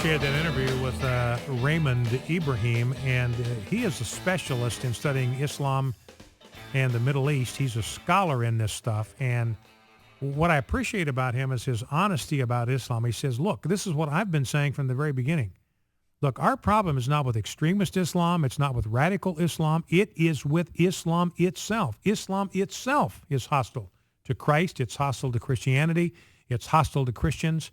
appreciated that interview with Raymond Ibrahim, and he is a specialist in studying Islam and the Middle East. He's a scholar in this stuff, and what I appreciate about him is his honesty about Islam. He says, look, this is what I've been saying from the very beginning. Look, our problem is not with extremist Islam. It's not with radical Islam. It is with Islam itself. Islam itself is hostile to Christ. It's hostile to Christianity. It's hostile to Christians.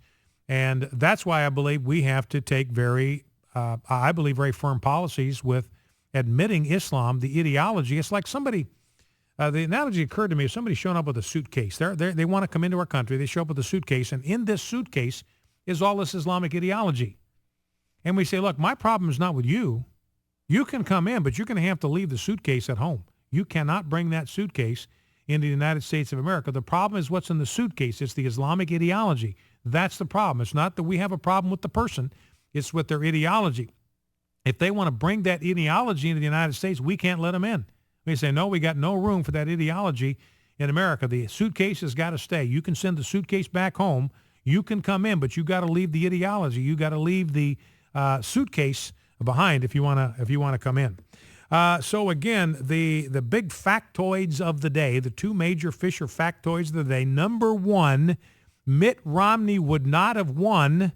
And that's why I believe we have to take very firm policies with admitting Islam, the ideology. It's like somebody, the analogy occurred to me, if somebody's showing up with a suitcase. They want to come into our country. They show up with a suitcase, and in this suitcase is all this Islamic ideology. And we say, look, my problem is not with you. You can come in, but you're going to have to leave the suitcase at home. You cannot bring that suitcase into the United States of America. The problem is what's in the suitcase. It's the Islamic ideology. That's the problem. It's not that we have a problem with the person. It's with their ideology. If they want to bring that ideology into the United States, we can't let them in. We say, no, we got no room for that ideology in America. The suitcase has got to stay. You can send the suitcase back home. You can come in, but you got to leave the ideology. You got to leave the suitcase behind if you want to come in. So again, the big factoids of the day, the two major Fisher factoids of the day. Number one, Mitt Romney would not have won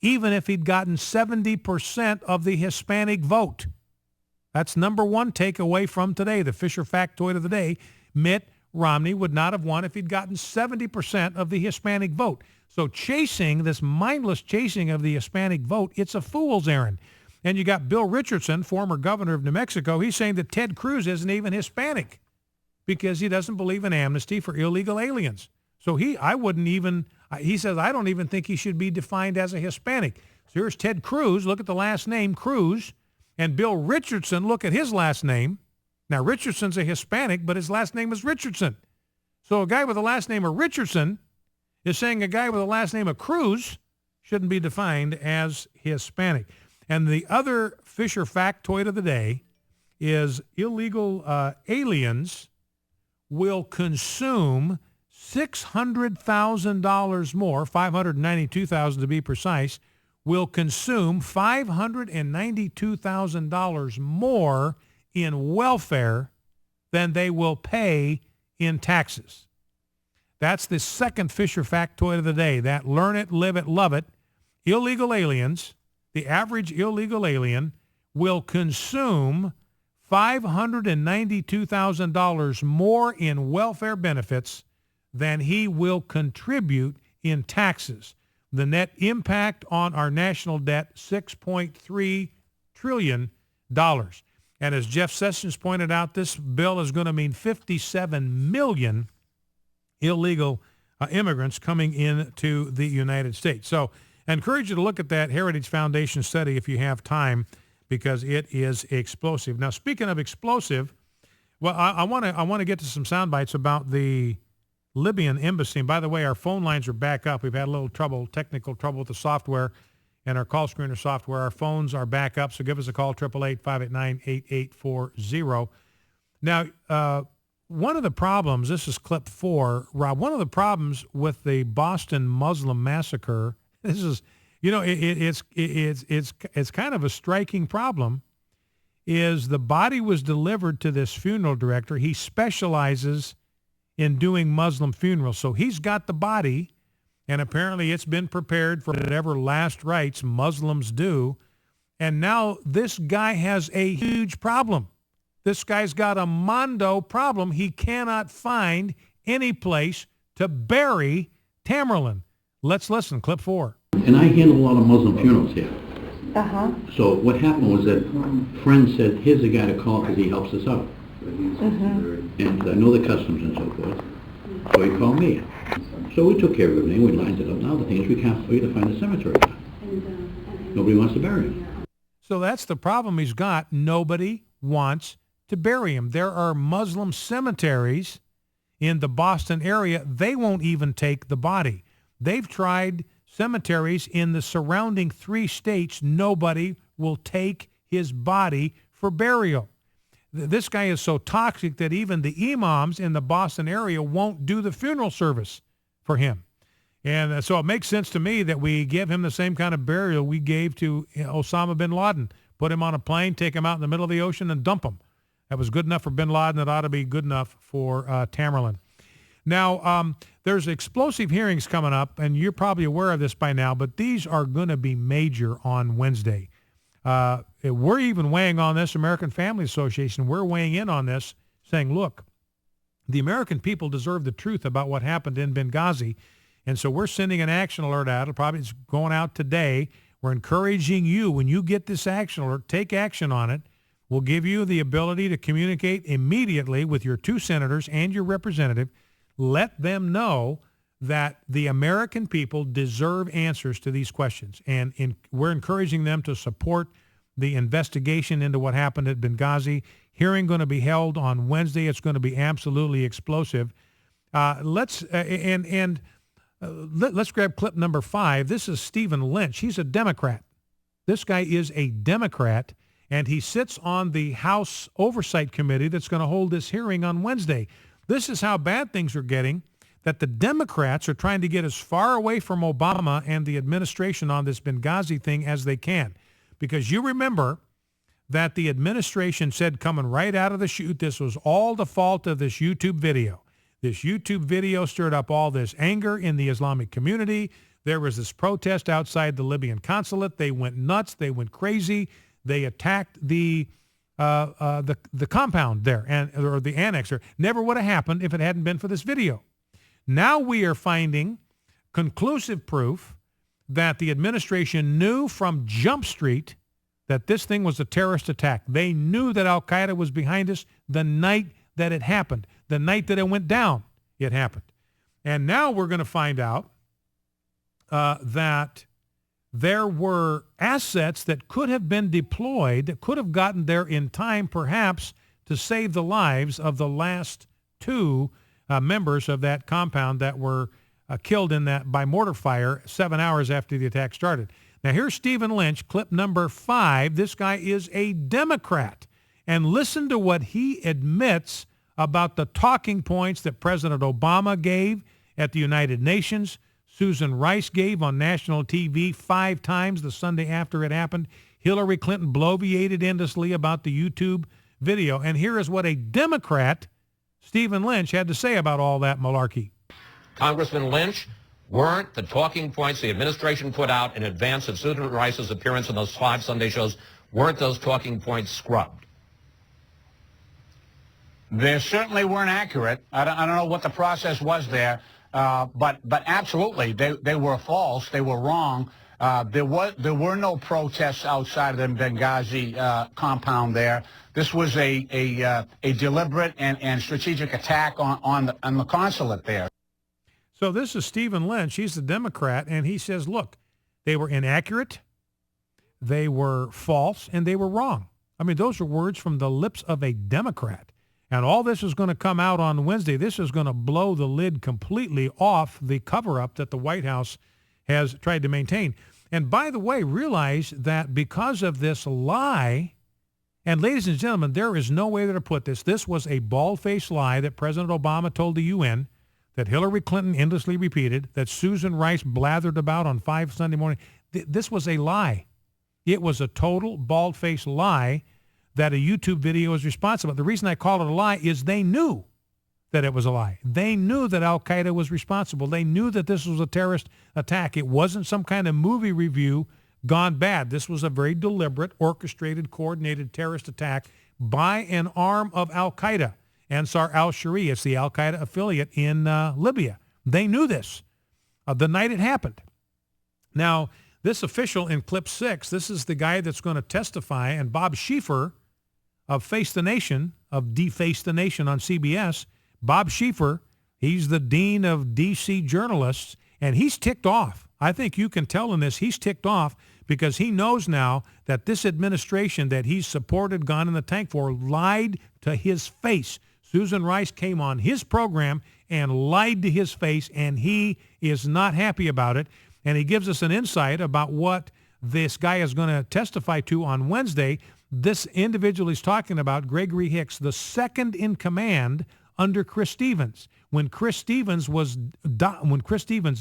even if he'd gotten 70% of the Hispanic vote. That's number one takeaway from today, the Fisher factoid of the day. Mitt Romney would not have won if he'd gotten 70% of the Hispanic vote. So this mindless chasing of the Hispanic vote, it's a fool's errand. And you got Bill Richardson, former governor of New Mexico. He's saying that Ted Cruz isn't even Hispanic because he doesn't believe in amnesty for illegal aliens. So he says, I don't even think he should be defined as a Hispanic. So here's Ted Cruz. Look at the last name, Cruz. And Bill Richardson, look at his last name. Now, Richardson's a Hispanic, but his last name is Richardson. So a guy with the last name of Richardson is saying a guy with the last name of Cruz shouldn't be defined as Hispanic. And the other Fisher factoid of the day is illegal aliens will consume $600,000 more, $592,000 to be precise, will consume $592,000 more in welfare than they will pay in taxes. That's the second Fisher factoid of the day. That learn it, live it, love it. Illegal aliens, the average illegal alien will consume $592,000 more in welfare benefits than he will contribute in taxes. The net impact on our national debt, $6.3 trillion. And as Jeff Sessions pointed out, this bill is going to mean 57 million illegal immigrants coming into the United States. So I encourage you to look at that Heritage Foundation study if you have time, because it is explosive. Now, speaking of explosive, well, I want to get to some sound bites about the Libyan embassy. And by the way, our phone lines are back up. We've had a little technical trouble with the software and our call screener software. Our phones are back up, so give us a call, 888-589-8840. Now, one of the problems, this is clip 4, Rob, one of the problems with the Boston Muslim massacre, this is, it's kind of a striking problem, is the body was delivered to this funeral director. He specializes in doing Muslim funerals. So he's got the body, and apparently it's been prepared for whatever last rites Muslims do. And now this guy has a huge problem. This guy's got a mondo problem. He cannot find any place to bury Tamerlan. Let's listen, clip 4. And I handle a lot of Muslim funerals here. Uh-huh. So what happened was that friends said, here's a guy to call because he helps us out. Mm-hmm. And I know the customs and so forth. So he called me. So we took care of everything. We lined it up. Now the thing is we can't wait to find a cemetery. Nobody wants to bury him. So that's the problem he's got. Nobody wants to bury him. There are Muslim cemeteries in the Boston area. They won't even take the body. They've tried cemeteries in the surrounding 3 states. Nobody will take his body for burial. This guy is so toxic that even the imams in the Boston area won't do the funeral service for him. And so it makes sense to me that we give him the same kind of burial we gave to Osama bin Laden. Put him on a plane, take him out in the middle of the ocean, and dump him. That was good enough for bin Laden. It ought to be good enough for Tamerlan. Now, there's explosive hearings coming up, and you're probably aware of this by now, but these are going to be major on Wednesday. We're even weighing on this, American Family Association, we're weighing in on this, saying, look, the American people deserve the truth about what happened in Benghazi, and so we're sending an action alert out. It's going out today. We're encouraging you, when you get this action alert, take action on it. We'll give you the ability to communicate immediately with your 2 senators and your representative. Let them know that the American people deserve answers to these questions. And we're encouraging them to support the investigation into what happened at Benghazi. Hearing going to be held on Wednesday. It's going to be absolutely explosive. Let's grab clip number 5. This is Stephen Lynch. He's a Democrat. This guy is a Democrat, and he sits on the House Oversight Committee that's going to hold this hearing on Wednesday. This is how bad things are getting, that the Democrats are trying to get as far away from Obama and the administration on this Benghazi thing as they can. Because you remember that the administration said coming right out of the chute, this was all the fault of this YouTube video. This YouTube video stirred up all this anger in the Islamic community. There was this protest outside the Libyan consulate. They went nuts. They went crazy. They attacked the compound there, or the annexer. Never would have happened if it hadn't been for this video. Now we are finding conclusive proof that the administration knew from Jump Street that this thing was a terrorist attack. They knew that Al-Qaeda was behind us the night that it happened. The night that it went down, it happened. And now we're going to find out that there were assets that could have been deployed, that could have gotten there in time, perhaps, to save the lives of the last 2 members of that compound that were killed in that by mortar fire 7 hours after the attack started. Now, here's Stephen Lynch, clip number 5. This guy is a Democrat. And listen to what he admits about the talking points that President Obama gave at the United Nations, Susan Rice gave on national TV 5 times the Sunday after it happened. Hillary Clinton bloviated endlessly about the YouTube video. And here is what a Democrat, Stephen Lynch, had to say about all that malarkey. Congressman Lynch, weren't the talking points the administration put out in advance of Susan Rice's appearance on those 5 Sunday shows, weren't those talking points scrubbed? They certainly weren't accurate. I don't know what the process was there, but absolutely, they were false. They were wrong. There were no protests outside of the Benghazi compound there. This was a deliberate and strategic attack on the consulate there. So this is Stephen Lynch. He's the Democrat, and he says, look, they were inaccurate, they were false, and they were wrong. I mean, those are words from the lips of a Democrat. And all this is going to come out on Wednesday. This is going to blow the lid completely off the cover-up that the White House has tried to maintain. And by the way, realize that because of this lie, and ladies and gentlemen, there is no way to put this. This was a bald-faced lie that President Obama told the UN, that Hillary Clinton endlessly repeated, that Susan Rice blathered about on 5 Sunday morning. This was a lie. It was a total bald-faced lie that a YouTube video is responsible. The reason I call it a lie is they knew that it was a lie. They knew that Al-Qaeda was responsible. They knew that this was a terrorist attack. It wasn't some kind of movie review gone bad. This was a very deliberate, orchestrated, coordinated terrorist attack by an arm of Al-Qaeda. Ansar al-Sharia, it's the Al-Qaeda affiliate in Libya. They knew this the night it happened. Now, this official in clip 6, this is the guy that's going to testify, and Bob Schieffer of Face the Nation, of Deface the Nation on CBS, Bob Schieffer, he's the dean of D.C. journalists, and he's ticked off. I think you can tell in this, he's ticked off because he knows now that this administration that he's supported, gone in the tank for, lied to his face. Susan Rice came on his program and lied to his face, and he is not happy about it. And he gives us an insight about what this guy is going to testify to on Wednesday. This individual he's talking about, Gregory Hicks, the second in command under Chris Stevens. When Chris Stevens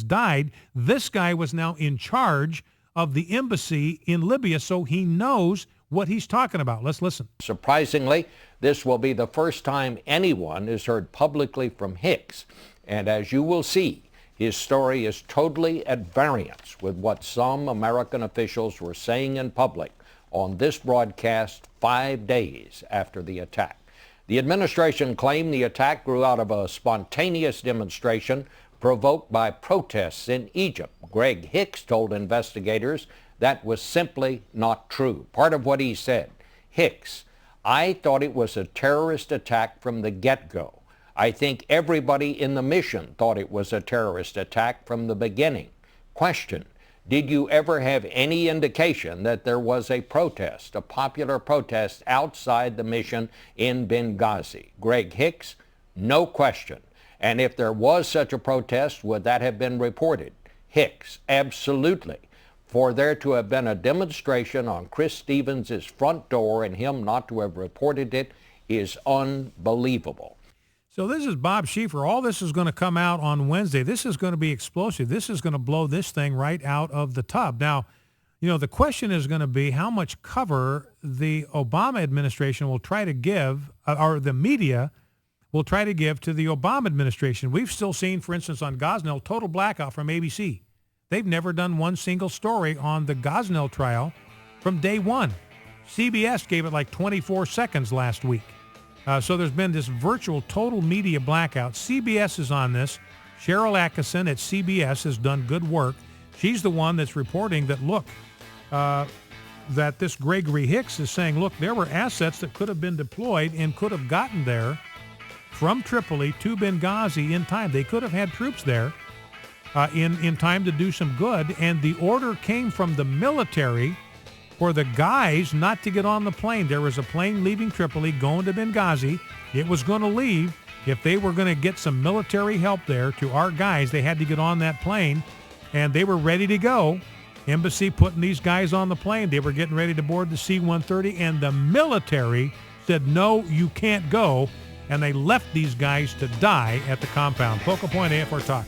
died, this guy was now in charge of the embassy in Libya, so he knows what he's talking about. Let's listen. Surprisingly, this will be the first time anyone has heard publicly from Hicks. And as you will see, his story is totally at variance with what some American officials were saying in public on this broadcast 5 days after the attack. The administration claimed the attack grew out of a spontaneous demonstration provoked by protests in Egypt. Greg Hicks told investigators that was simply not true. Part of what he said, Hicks, I thought it was a terrorist attack from the get-go. I think everybody in the mission thought it was a terrorist attack from the beginning. Question, did you ever have any indication that there was a protest, a popular protest outside the mission in Benghazi? Greg Hicks, no question. And if there was such a protest, would that have been reported? Hicks, absolutely. For there to have been a demonstration on Chris Stevens' front door and him not to have reported it is unbelievable. So this is Bob Schieffer. All this is going to come out on Wednesday. This is going to be explosive. This is going to blow this thing right out of the tub. Now, the question is going to be how much cover the Obama administration will try to give, or the media will try to give to the Obama administration. We've still seen, for instance, on Gosnell, total blackout from ABC. They've never done one single story on the Gosnell trial from day one. CBS gave it like 24 seconds last week. So there's been this virtual total media blackout. CBS is on this. Cheryl Atkinson at CBS has done good work. She's the one that's reporting that, look, that this Gregory Hicks is saying, look, there were assets that could have been deployed and could have gotten there from Tripoli to Benghazi in time. They could have had troops there in time to do some good. And the order came from the military for the guys not to get on the plane. There was a plane leaving Tripoli going to Benghazi. It was going to leave. If they were going to get some military help there to our guys, they had to get on that plane, and they were ready to go. Embassy putting these guys on the plane. They were getting ready to board the C-130, and the military said, no, you can't go, and they left these guys to die at the compound. Focal Point AFR Talk.